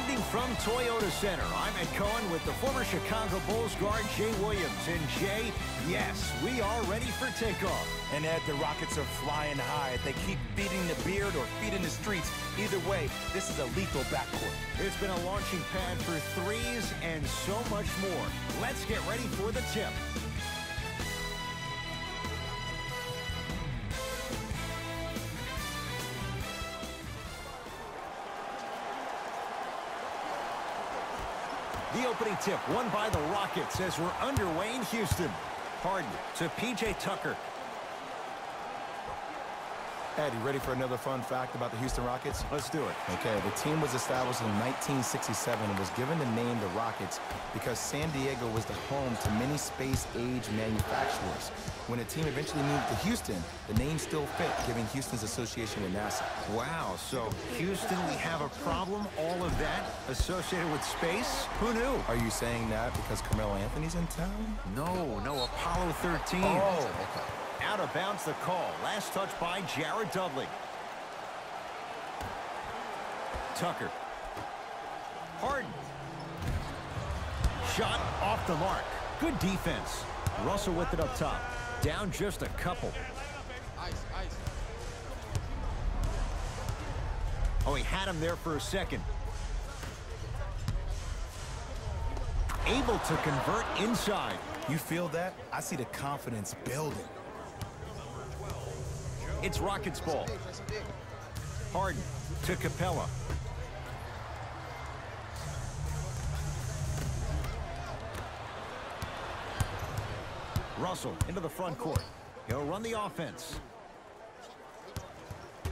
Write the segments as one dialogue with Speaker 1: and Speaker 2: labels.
Speaker 1: evening from Toyota Center. I'm Ed Cohen with the former Chicago Bulls guard Jay Williams. And Jay, yes, we are ready for takeoff.
Speaker 2: And Ed, the Rockets are flying high. If they keep feeding the beard or feeding the streets, either way, this is a lethal backcourt.
Speaker 1: It's been a launching pad for threes and so much more. Let's get ready for the tip. The opening tip won by the Rockets as we're underway in Houston. Harden to P.J. Tucker.
Speaker 2: Ed, you ready for another fun fact about the Houston Rockets?
Speaker 1: Let's do it.
Speaker 2: Okay, the team was established in 1967 and was given the name the Rockets because San Diego was the home to many space-age manufacturers. When the team eventually moved to Houston, the name still fit, giving Houston's association with NASA.
Speaker 1: Wow, so Houston, we have a problem? All of that associated with space? Who knew?
Speaker 2: Are you saying that because Carmelo Anthony's in town?
Speaker 1: No, Apollo 13.
Speaker 2: Oh, okay.
Speaker 1: Out of bounds the call. Last touch by Jared Dudley. Tucker. Harden. Shot off the mark. Good defense. Russell with it up top. Down just a couple. Oh, he had him there for a second. Able to convert inside.
Speaker 2: You feel that? I see the confidence building.
Speaker 1: It's Rockets ball. Harden to Capella. Russell into the front court. He'll run the offense.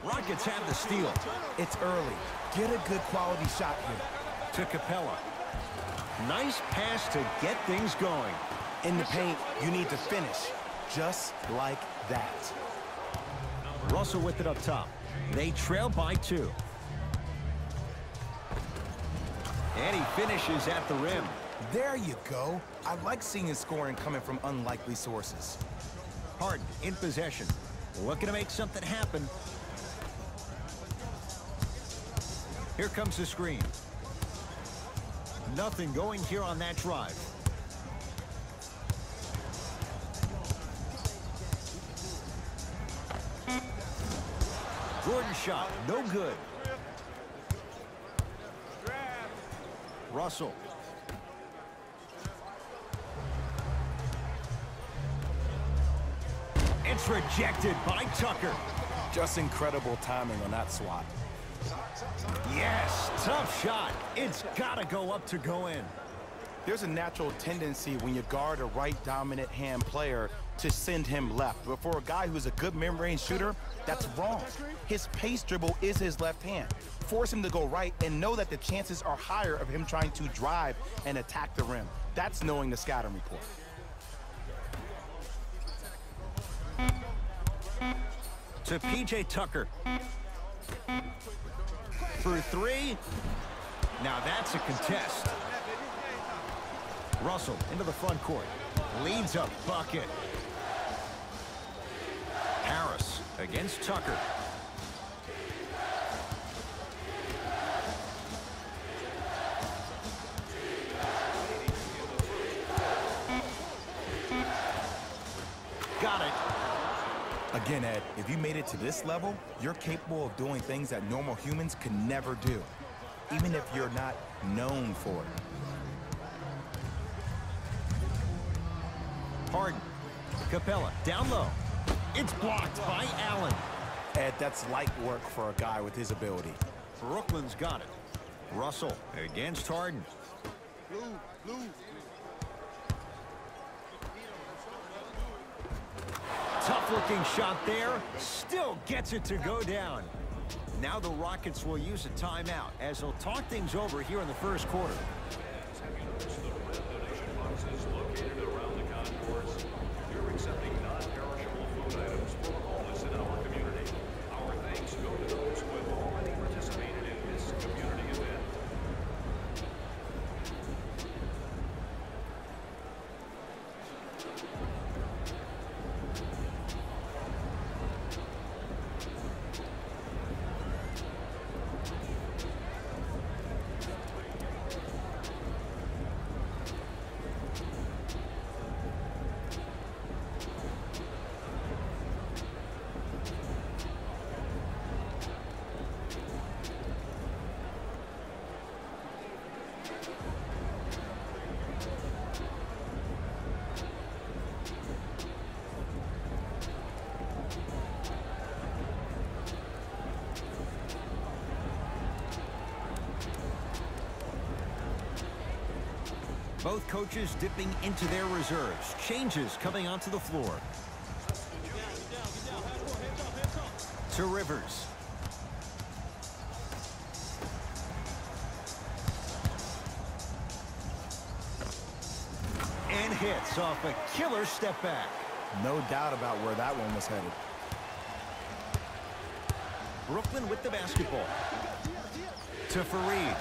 Speaker 1: Rockets have the steal.
Speaker 2: It's early. Get a good quality shot here.
Speaker 1: To Capella. Nice pass to get things going.
Speaker 2: In the paint, you need to finish. Just like that.
Speaker 1: Russell with it up top. They trail by 2. And he finishes at the rim.
Speaker 2: There you go. I like seeing his scoring coming from unlikely sources.
Speaker 1: Harden in possession. Looking to make something happen. Here comes the screen. Nothing going here on that drive. Gordon's shot, no good. Russell. It's rejected by Tucker.
Speaker 2: Just incredible timing on that swat.
Speaker 1: Yes, tough shot. It's got to go up to go in.
Speaker 2: There's a natural tendency when you guard a right dominant hand player to send him left. But for a guy who's a good mid-range shooter, that's wrong. His pace dribble is his left hand. Force him to go right and know that the chances are higher of him trying to drive and attack the rim. That's knowing the scouting report.
Speaker 1: To P.J. Tucker. For 3. Now that's a contest. Russell into the front court. Leads a bucket. Harris against Tucker. Got it.
Speaker 2: Again, Ed, if you made it to this level, you're capable of doing things that normal humans could never do, even if you're not known for it.
Speaker 1: Harden. Capella down low. It's blocked by Allen.
Speaker 2: Ed, that's light work for a guy with his ability.
Speaker 1: Brooklyn's got it. Russell against Harden. Tough-looking shot there. Still gets it to go down. Now the Rockets will use a timeout as they'll talk things over here in the first quarter. Both coaches dipping into their reserves. Changes coming onto the floor. To Rivers. And hits off a killer step back.
Speaker 2: No doubt about where that one was headed.
Speaker 1: Brooklyn with the basketball. To Fareed.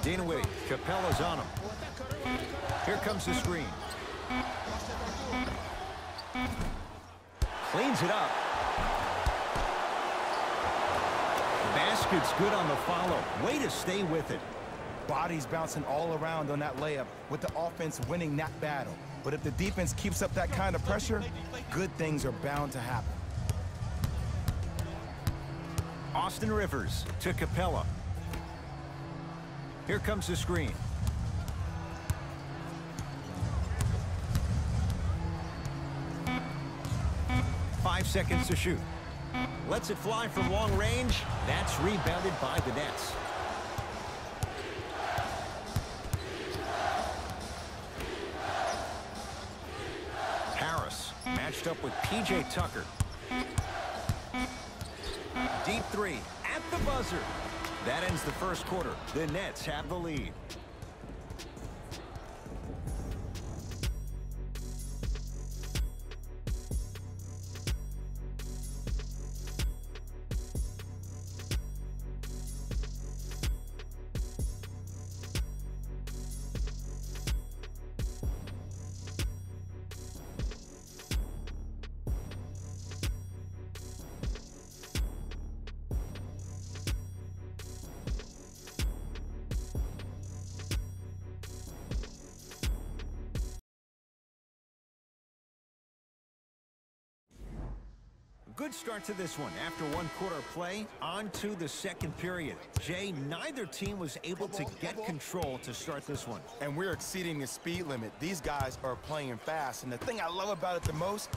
Speaker 1: Dinwiddie, Capella's on him. Here comes the screen. Cleans it up. Basket's good on the follow. Way to stay with it.
Speaker 2: Bodies bouncing all around on that layup with the offense winning that battle. But if the defense keeps up that kind of pressure, good things are bound to happen.
Speaker 1: Austin Rivers to Capella. Here comes the screen. Five seconds to shoot. Lets it fly from long range. That's rebounded by the Nets. Harris matched up with P.J. Tucker. Deep three at the buzzer. That ends the first quarter. The Nets have the lead. Good start to this one. After one quarter play, on to the second period. Jay, neither team was able to get control to start this one.
Speaker 2: And we're exceeding the speed limit. These guys are playing fast. And the thing I love about it the most,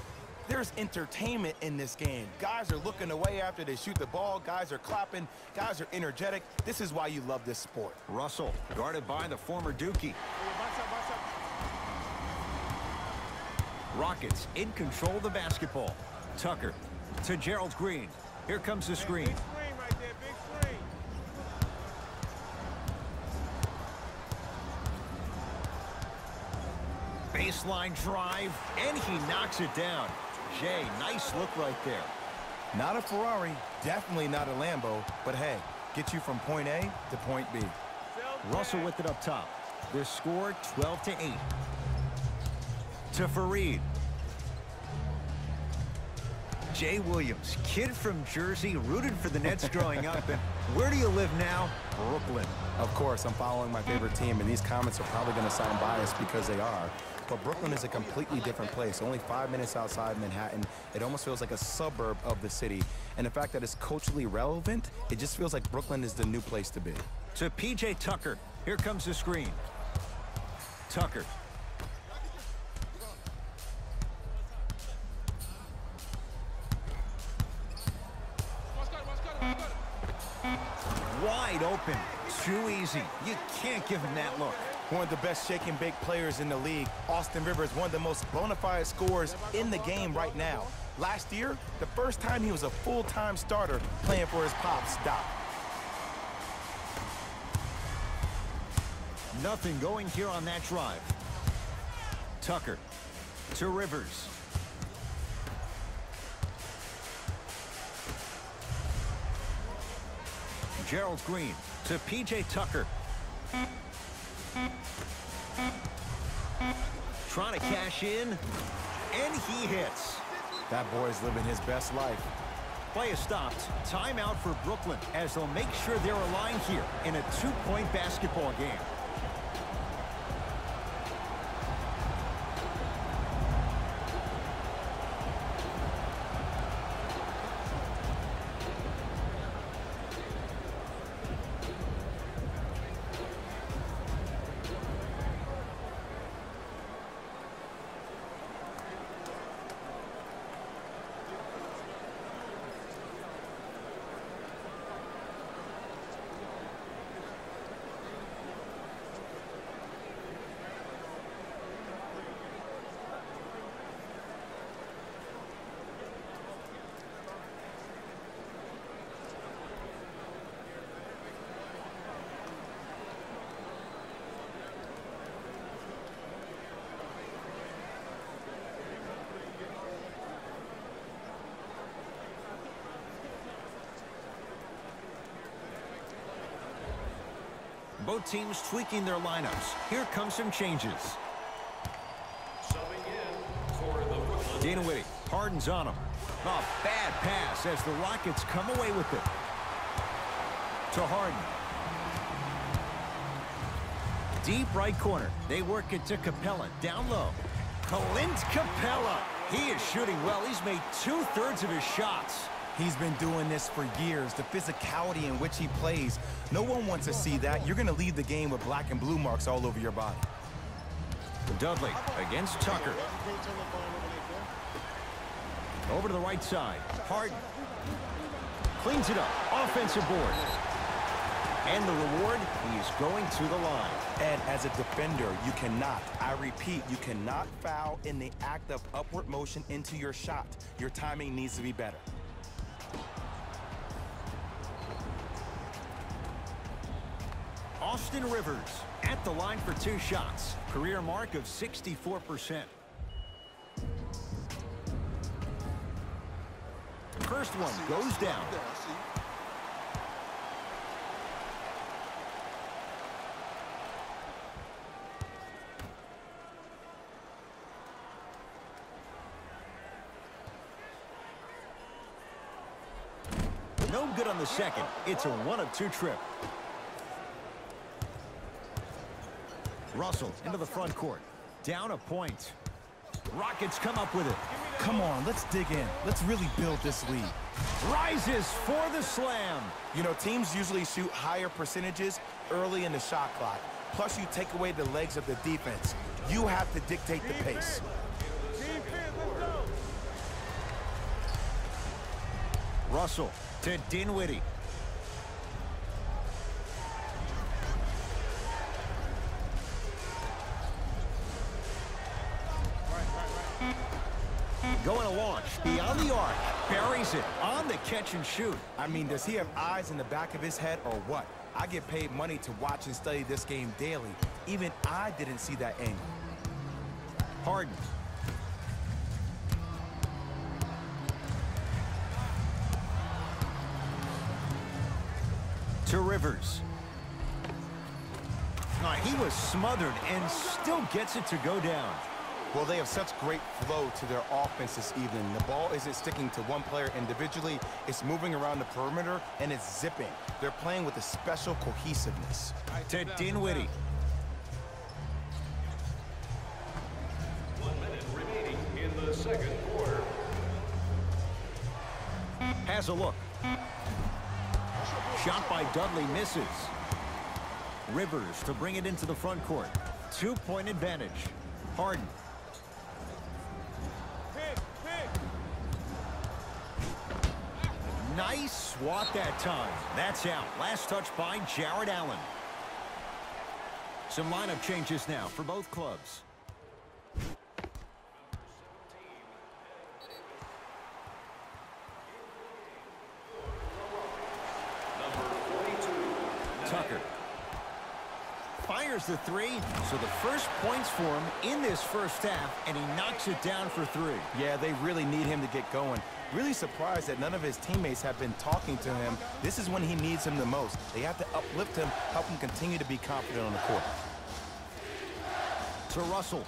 Speaker 2: there's entertainment in this game. Guys are looking away after they shoot the ball. Guys are clapping. Guys are energetic. This is why you love this sport.
Speaker 1: Russell, guarded by the former Dookie. Rockets in control of the basketball. Tucker to Gerald Green. Here comes the screen.
Speaker 3: Big screen right there, big screen.
Speaker 1: Baseline drive, and he knocks it down. Jay, nice look right there.
Speaker 2: Not a Ferrari, definitely not a Lambo, but hey, get you from point A to point B.
Speaker 1: Russell with it up top. The score 12-8. To Fareed. Jay Williams, kid from Jersey, rooted for the Nets growing up. And where do you live now? Brooklyn.
Speaker 2: Of course, I'm following my favorite team, and these comments are probably going to sound biased because they are. But Brooklyn is a completely different place. Only 5 minutes outside Manhattan. It almost feels like a suburb of the city. And the fact that it's culturally relevant, it just feels like Brooklyn is the new place to be.
Speaker 1: To P.J. Tucker. Here comes the screen. Tucker. Wide open. Too easy. You can't give him that look.
Speaker 2: One of the best shake and bake players in the league. Austin Rivers, one of the most bona fide scorers in the game right now. Last year, the first time he was a full-time starter playing for his pops, Doc.
Speaker 1: Nothing going here on that drive. Tucker to Rivers. Gerald Green to P.J. Tucker. Trying to cash in, and he hits.
Speaker 2: That boy's living his best life.
Speaker 1: Play is stopped. Timeout for Brooklyn as they'll make sure they're aligned here in a 2-point basketball game. Both teams tweaking their lineups. Here come some changes. Dinwiddie, Harden's on him. Oh, bad pass as the Rockets come away with it. To Harden. Deep right corner. They work it to Capella. Down low. Clint Capella. He is shooting well. He's made 2/3 of his shots.
Speaker 2: He's been doing this for years. The physicality in which he plays. No one wants to see that. You're going to leave the game with black and blue marks all over your body.
Speaker 1: Dudley against Tucker. Over to the right side. Harden. Cleans it up. Offensive board. And the reward, he's going to the line.
Speaker 2: Ed, as a defender, you cannot, I repeat, you cannot foul in the act of upward motion into your shot. Your timing needs to be better.
Speaker 1: Austin Rivers at the line for 2 shots. Career mark of 64%. First one goes down. No good on the second. It's a 1 of 2 trip. Russell into the front court. Down a point. Rockets come up with it.
Speaker 2: Come on, let's dig in. Let's really build this lead.
Speaker 1: Rises for the slam.
Speaker 2: You know, teams usually shoot higher percentages early in the shot clock. Plus, you take away the legs of the defense. You have to dictate the pace.
Speaker 1: Russell to Dinwiddie. Going to launch beyond the arc. Buries it on the catch and shoot.
Speaker 2: I mean, does he have eyes in the back of his head or what? I get paid money to watch and study this game daily. Even I didn't see that angle.
Speaker 1: Harden. To Rivers. He was smothered and still gets it to go down.
Speaker 2: Well, they have such great flow to their offense this evening. The ball isn't sticking to one player individually. It's moving around the perimeter, and it's zipping. They're playing with a special cohesiveness.
Speaker 1: To Dinwiddie.
Speaker 4: 1 minute remaining in the second quarter.
Speaker 1: Has a look. Shot by Dudley misses. Rivers to bring it into the front court. 2-point advantage. Harden. Nice swat that time. That's out. Last touch by Jared Allen. Some lineup changes now for both clubs. Tucker fires the 3, so the first points for him in this first half, and he knocks it down for 3.
Speaker 2: Yeah, they really need him to get going. Really surprised that none of his teammates have been talking to him. This is when he needs him the most. They have to uplift him, help him continue to be confident on the court.
Speaker 1: To Russell.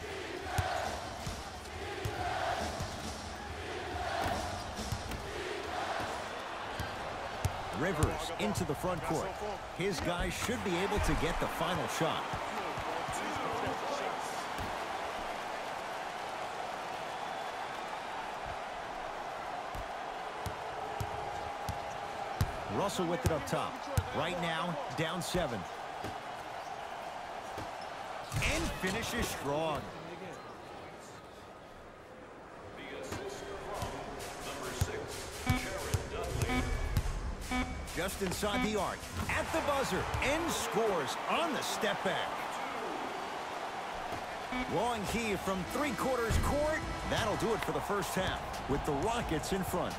Speaker 1: Rivers into the front court. His guys should be able to get the final shot. Russell with it up top. Right now, down 7. And finishes strong. Just inside the arc, at the buzzer, and scores on the step back. Long heave from 3/4 court. That'll do it for the first half, with the Rockets in front.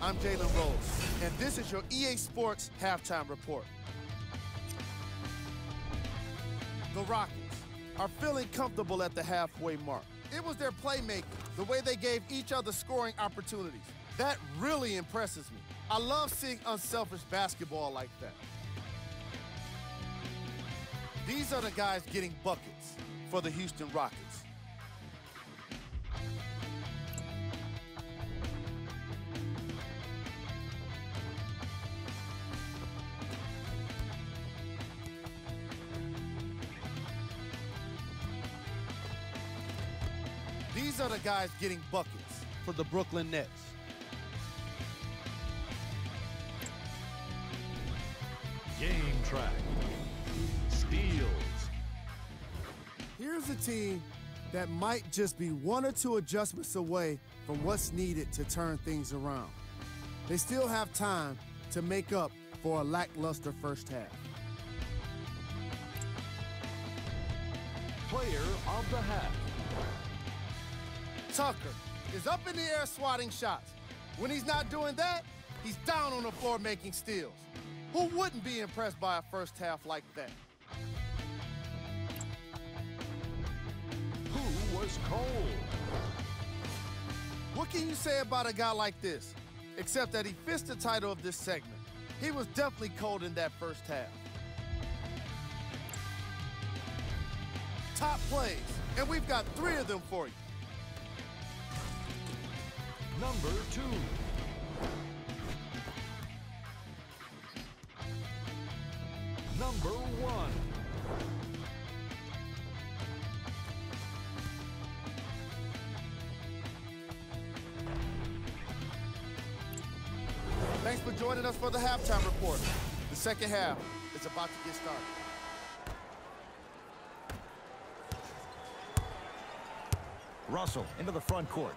Speaker 5: I'm Jalen Rose, and this is your EA Sports Halftime Report. The Rockets are feeling comfortable at the halfway mark. It was their playmaking, the way they gave each other scoring opportunities. That really impresses me. I love seeing unselfish basketball like that. These are the guys getting buckets for the Houston Rockets. These are the guys getting buckets for the Brooklyn Nets.
Speaker 4: Game track. Steals.
Speaker 5: Here's a team that might just be one or two adjustments away from what's needed to turn things around. They still have time to make up for a lackluster first half.
Speaker 4: Player of the half.
Speaker 5: Tucker is up in the air swatting shots. When he's not doing that, he's down on the floor making steals. Who wouldn't be impressed by a first half like that?
Speaker 4: Who was cold?
Speaker 5: What can you say about a guy like this? Except that he fits the title of this segment. He was definitely cold in that first half. Top plays, and we've got 3 of them for you.
Speaker 4: Number 2. Number 1.
Speaker 5: Thanks for joining us for the halftime report. The second half is about to get started.
Speaker 1: Russell into the front court.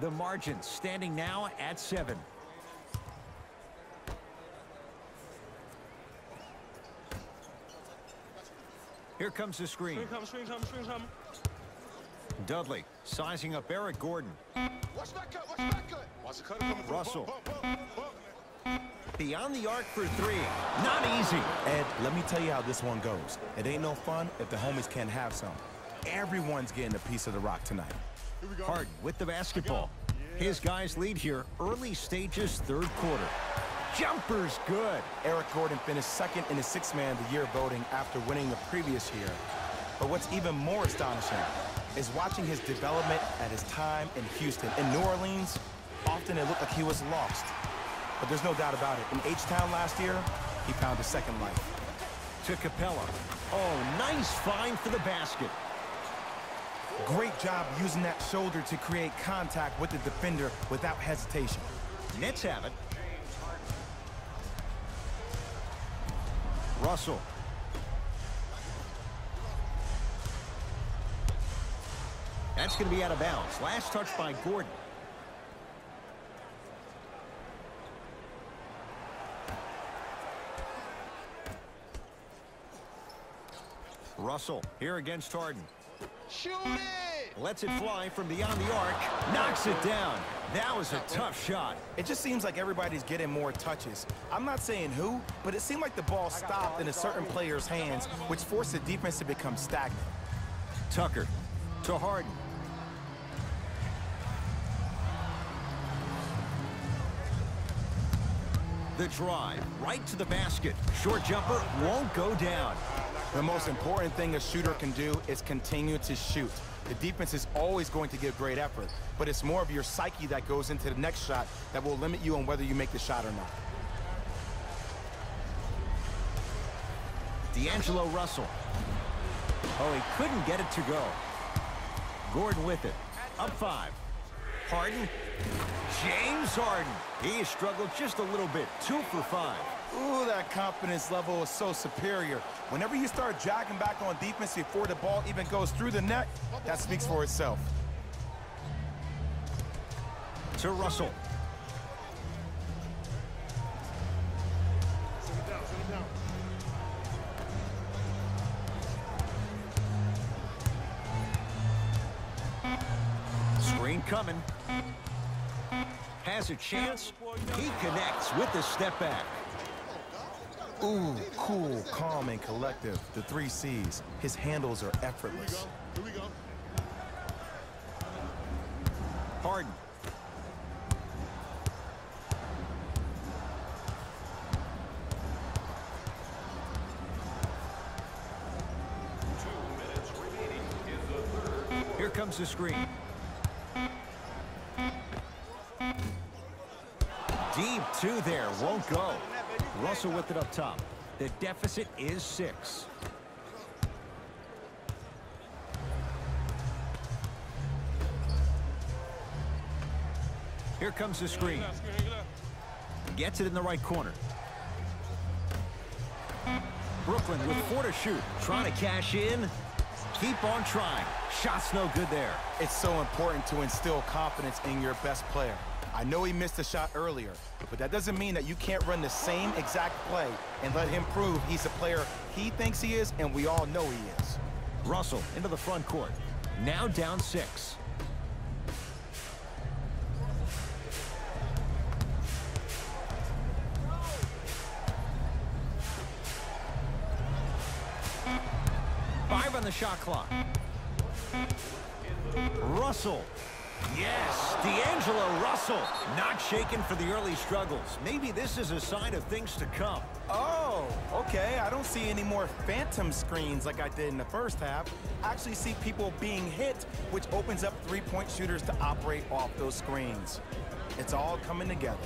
Speaker 1: The margin standing now at 7. Here comes the screen.
Speaker 3: Screen come.
Speaker 1: Dudley sizing up Eric Gordon.
Speaker 3: Watch that cut, watch that cut. Watch the cut coming from
Speaker 1: Russell. Beyond the arc for 3. Not easy.
Speaker 2: Ed, let me tell you how this one goes. It ain't no fun if the homies can't have some. Everyone's getting a piece of the rock tonight.
Speaker 1: Harden with the basketball. His guys lead here early stages, third quarter. Jumper's good.
Speaker 2: Eric Gordon finished second in the Sixth Man of the Year voting after winning the previous year. But what's even more astonishing is watching his development at his time in Houston. In New Orleans, often it looked like he was lost. But there's no doubt about it. In H-Town last year, he found a second life.
Speaker 1: To Capella. Oh, nice find for the basket.
Speaker 2: Great job using that shoulder to create contact with the defender without hesitation.
Speaker 1: Nets have it. Russell. That's going to be out of bounds. Last touch by Gordon. Russell here against Harden.
Speaker 3: Shoot it!
Speaker 1: Lets it fly from beyond the arc. Knocks it down. That was a tough shot.
Speaker 2: It just seems like everybody's getting more touches. I'm not saying who, but it seemed like the ball stopped in a certain player's hands, which forced the defense to become stagnant.
Speaker 1: Tucker to Harden. The drive right to the basket. Short jumper won't go down.
Speaker 2: The most important thing a shooter can do is continue to shoot. The defense is always going to give great effort, but it's more of your psyche that goes into the next shot that will limit you on whether you make the shot or not.
Speaker 1: D'Angelo Russell. Oh, he couldn't get it to go. Gordon with it. Up 5. Harden. James Harden. He has struggled just a little bit. 2 for 5.
Speaker 2: Ooh, that confidence level is so superior. Whenever you start jogging back on defense before the ball even goes through the net, that speaks for itself.
Speaker 1: To Russell. Screen coming. Has a chance. He connects with the step back.
Speaker 2: Ooh, cool, calm, and collective. The 3 C's. His handles are effortless.
Speaker 3: Here we go.
Speaker 1: Harden. Here comes the screen. Deep 2 there, won't go. Russell with it up top. The deficit is 6. Here comes the screen. Gets it in the right corner. Brooklyn with 4 to shoot. Trying to cash in. Keep on trying. Shot's no good there.
Speaker 2: It's so important to instill confidence in your best player. I know he missed a shot earlier, but that doesn't mean that you can't run the same exact play and let him prove he's the player he thinks he is, and we all know he is.
Speaker 1: Russell into the front court. Now down 6. Five on the shot clock. Russell. Yes, D'Angelo Russell. Not shaken for the early struggles. Maybe this is a sign of things to come.
Speaker 2: Oh, okay. I don't see any more phantom screens like I did in the first half. I actually see people being hit, which opens up three-point shooters to operate off those screens. It's all coming together.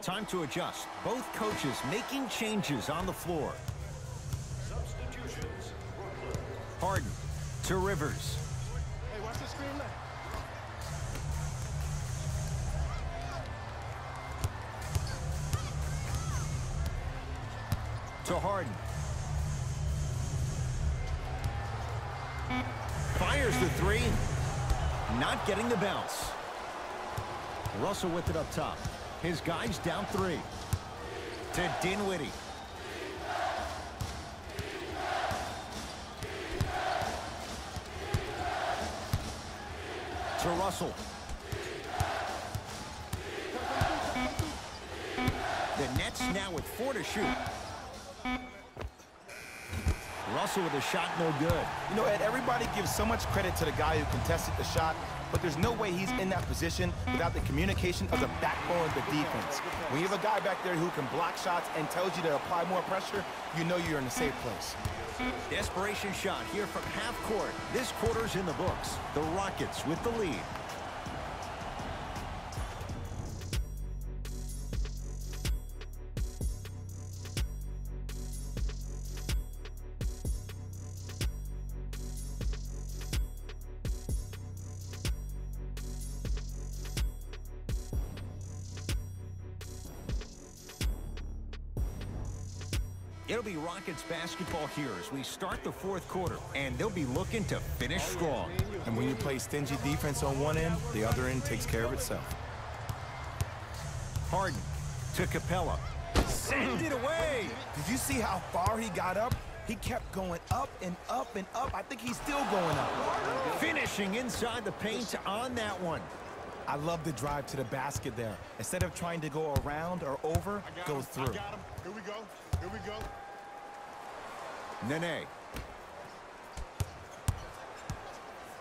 Speaker 1: Time to adjust. Both coaches making changes on the floor.
Speaker 4: Substitutions.
Speaker 1: Harden to Rivers.
Speaker 3: Hey, watch the screen left.
Speaker 1: To Harden. Fires the 3. Not getting the bounce. Russell with it up top. His guys down 3. To Dinwiddie. To Russell. The Nets now with 4 to shoot. Russell with a shot no good.
Speaker 2: You know, Ed, everybody gives so much credit to the guy who contested the shot, but there's no way he's in that position without the communication of the backbone of the defense. When you have a guy back there who can block shots and tells you to apply more pressure, you know you're in a safe place.
Speaker 1: Desperation shot here from half court. This quarter's in the books. The Rockets with the lead. It'll be Rockets basketball here as we start the fourth quarter, and they'll be looking to finish strong.
Speaker 2: And when you play stingy defense on one end, the other end takes care of itself.
Speaker 1: Harden to Capella. Send it away!
Speaker 2: Did you see how far he got up? He kept going up and up and up. I think he's still going up.
Speaker 1: Finishing inside the paint on that one.
Speaker 2: I love the drive to the basket there. Instead of trying to go around or over, go through.
Speaker 3: I got him. Here we go. Here we go.
Speaker 1: Nene.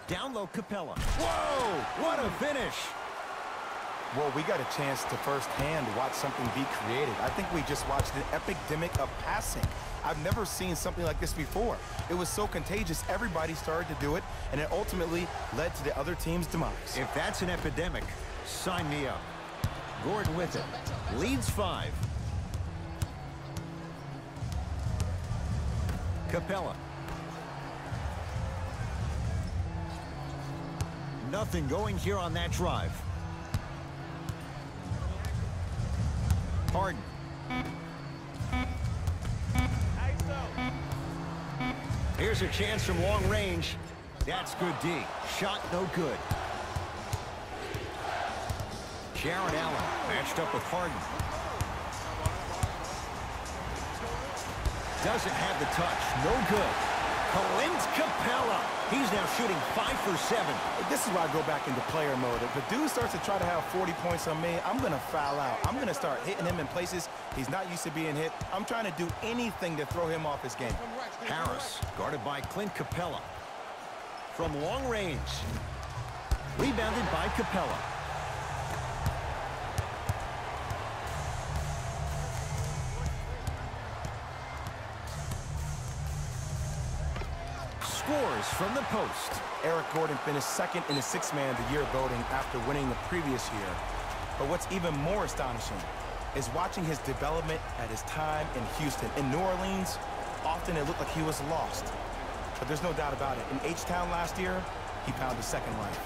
Speaker 1: Down low, Capella. Whoa! What a finish!
Speaker 2: Well, we got a chance to firsthand watch something be created. I think we just watched an epidemic of passing. I've never seen something like this before. It was so contagious, everybody started to do it, and it ultimately led to the other team's demise.
Speaker 1: If that's an epidemic, sign me up. Gordon with it. Leads 5. Capella. Nothing going here on that drive. Harden. Here's a chance from long range. That's good D. Shot no good. Sharon Allen matched up with Harden. Doesn't have the touch. No good. Clint Capella. He's now shooting 5 for 7.
Speaker 2: This is why I go back into player mode. If the dude starts to try to have 40 points on me, I'm going to foul out. I'm going to start hitting him in places he's not used to being hit. I'm trying to do anything to throw him off his game.
Speaker 1: Harris, guarded by Clint Capella. From long range. Rebounded by Capella. Scores from the post.
Speaker 2: Eric Gordon finished second in the six-man of the year voting after winning the previous year. But what's even more astonishing is watching his development at his time in Houston. In New Orleans, often it looked like he was lost. But there's no doubt about it. In H-Town last year, he found a second life.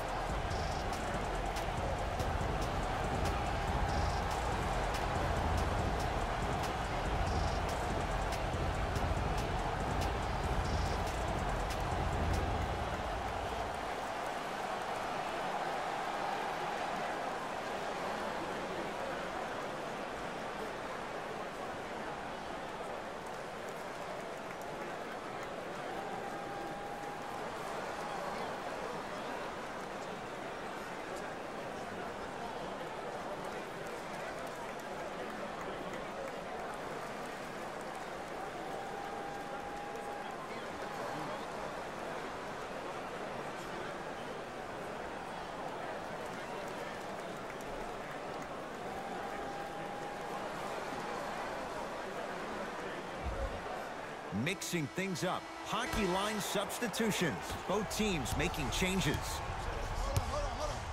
Speaker 1: Mixing things up. Hockey line substitutions. Both teams making changes.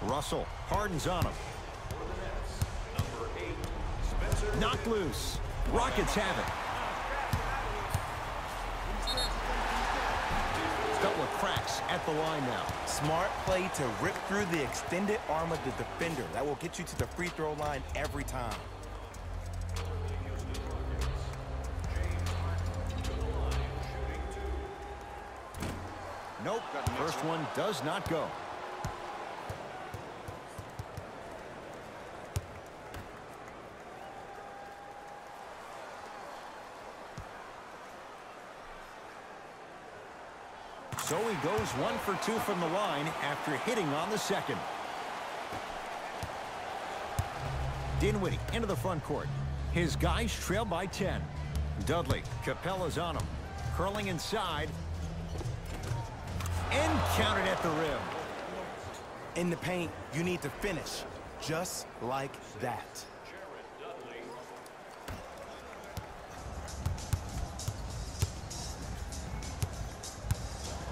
Speaker 1: Russell. Harden's on him. Knocked loose. Rockets have it. Couple of cracks at the line now.
Speaker 2: Smart play to rip through the extended arm of the defender. That will get you to the free throw line every time.
Speaker 1: Nope. First one does not go. So he goes 1 for 2 from the line after hitting on the second. Dinwiddie into the front court. His guys trail by 10. Dudley. Capella's on him. Curling inside. And counted at the rim.
Speaker 2: In the paint, you need to finish just like that.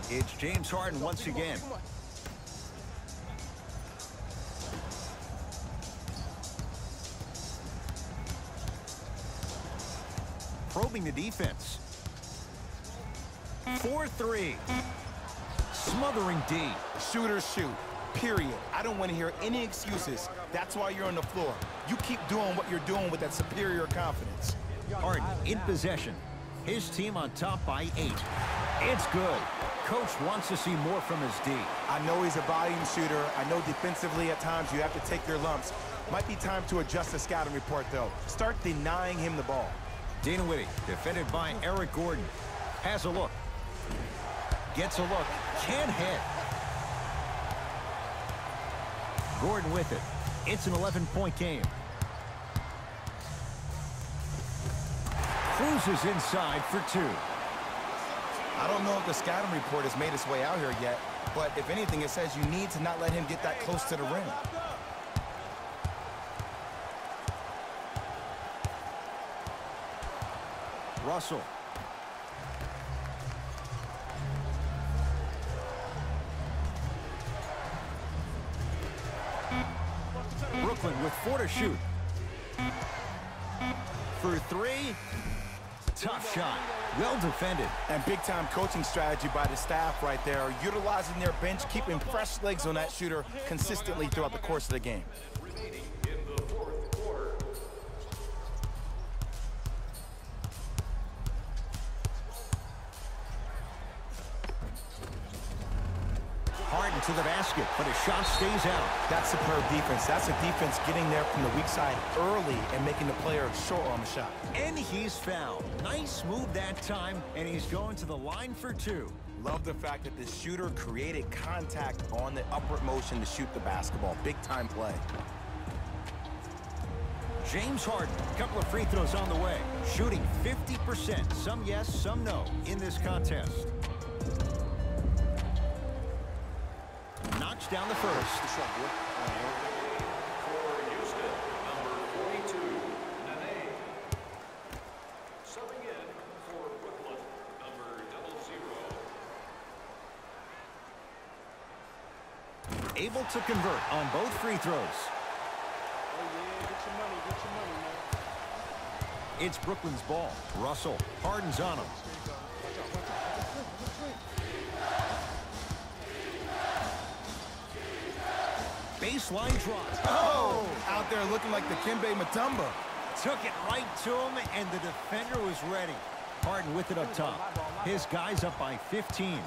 Speaker 1: It's James Harden once again. Probing the defense. 4-3. Smothering D.
Speaker 2: Shooters shoot, period. I don't want to hear any excuses. That's why you're on the floor. You keep doing what you're doing with that superior confidence.
Speaker 1: Harden in possession. His team on top by 8. It's good. Coach wants to see more from his D.
Speaker 2: I know he's a volume shooter. I know defensively at times you have to take your lumps. Might be time to adjust the scouting report, though. Start denying him the ball.
Speaker 1: Dinwiddie, defended by Eric Gordon. Has a look. Gets a look. Can't hit. Gordon with it. It's an 11-point game. Cruises inside for 2.
Speaker 2: I don't know if the scouting report has made its way out here yet, but if anything, it says you need to not let him get that close to the rim.
Speaker 1: Russell. Brooklyn with 4 to shoot. For 3. Tough shot. Well defended.
Speaker 2: And big-time coaching strategy by the staff right there, utilizing their bench, keeping fresh legs on that shooter consistently throughout the course of the game.
Speaker 1: Harden to the basket, but his shot stays out.
Speaker 2: That's superb defense. That's a defense getting there from the weak side early and making the player short on the shot.
Speaker 1: And he's fouled. Nice move that time, and he's going to the line for 2.
Speaker 2: Love the fact that the shooter created contact on the upward motion to shoot the basketball. Big-time play.
Speaker 1: James Harden, a couple of free throws on the way. Shooting 50%, some yes, some no, in this contest. Knocks down the first.
Speaker 4: For Houston, number 42, Nene. Subbing in for Brooklyn, number 00.
Speaker 1: Able to convert on both free throws.
Speaker 3: Oh, yeah, get your money, man.
Speaker 1: It's Brooklyn's ball. Russell, Harden's on him. Baseline drop.
Speaker 2: Oh! Out there looking like the Kimbe Mutombo.
Speaker 1: Took it right to him, and the defender was ready. Harden with it up top. His guy's up by 15.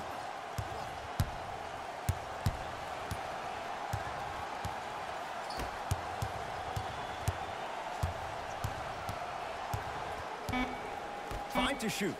Speaker 1: Five to shoot.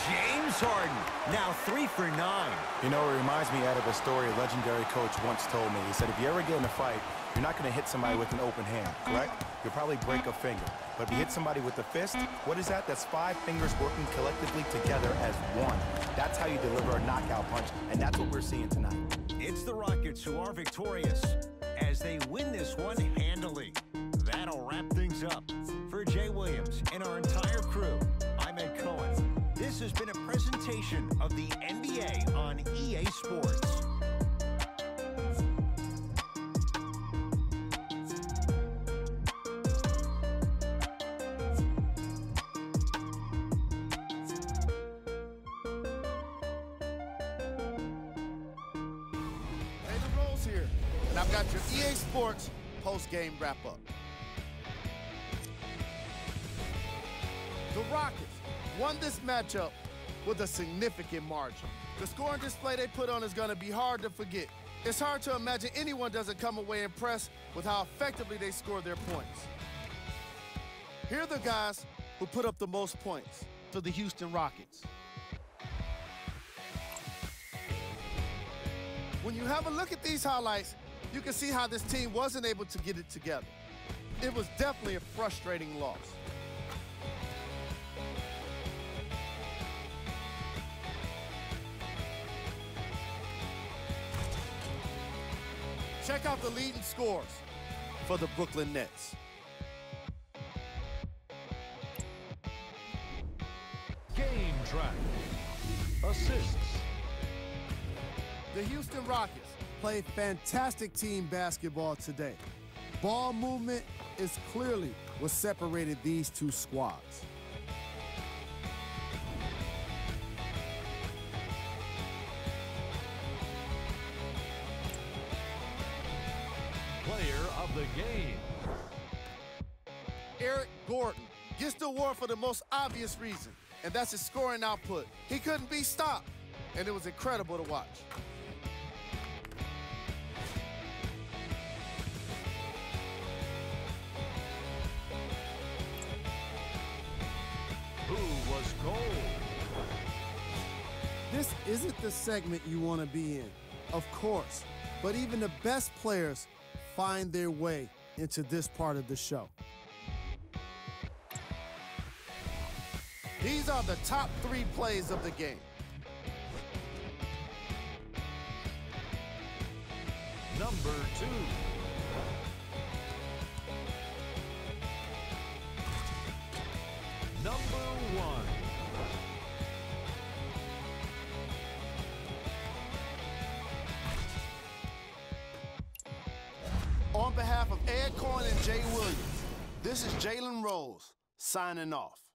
Speaker 1: James Harden, now 3 for 9.
Speaker 2: You know, it reminds me, Ed, of a story a legendary coach once told me. He said, if you ever get in a fight, you're not going to hit somebody with an open hand, correct? You'll probably break a finger. But if you hit somebody with a fist, what is that? That's 5 fingers working collectively together as one. That's how you deliver a knockout punch, and that's what we're seeing tonight.
Speaker 1: It's the Rockets who are victorious as they win this one handily. That'll wrap things up. For Jay Williams and our entire crew, I'm Ed Cohen. This has been a presentation of the NBA on EA Sports.
Speaker 5: Hey, the Rose here, and I've got your EA Sports post-game wrap-up. The Rockets won this matchup with a significant margin. The scoring display they put on is going to be hard to forget. It's hard to imagine anyone doesn't come away impressed with how effectively they score their points. Here are the guys who put up the most points for the Houston Rockets. When you have a look at these highlights, you can see how this team wasn't able to get it together. It was definitely a frustrating loss. Check out the leading scores for the Brooklyn Nets.
Speaker 4: Game track. Assists.
Speaker 5: The Houston Rockets played fantastic team basketball today. Ball movement is clearly what separated these two squads.
Speaker 4: Player of the game.
Speaker 5: Eric Gordon gets the award for the most obvious reason, and that's his scoring output. He couldn't be stopped, and it was incredible to watch.
Speaker 4: Who was gold?
Speaker 5: This isn't the segment you want to be in, of course, but even the best players find their way into this part of the show. These are the top 3 plays of the game.
Speaker 4: Number 2.
Speaker 5: Ed Coyne and Jay Williams. This is Jalen Rose signing off.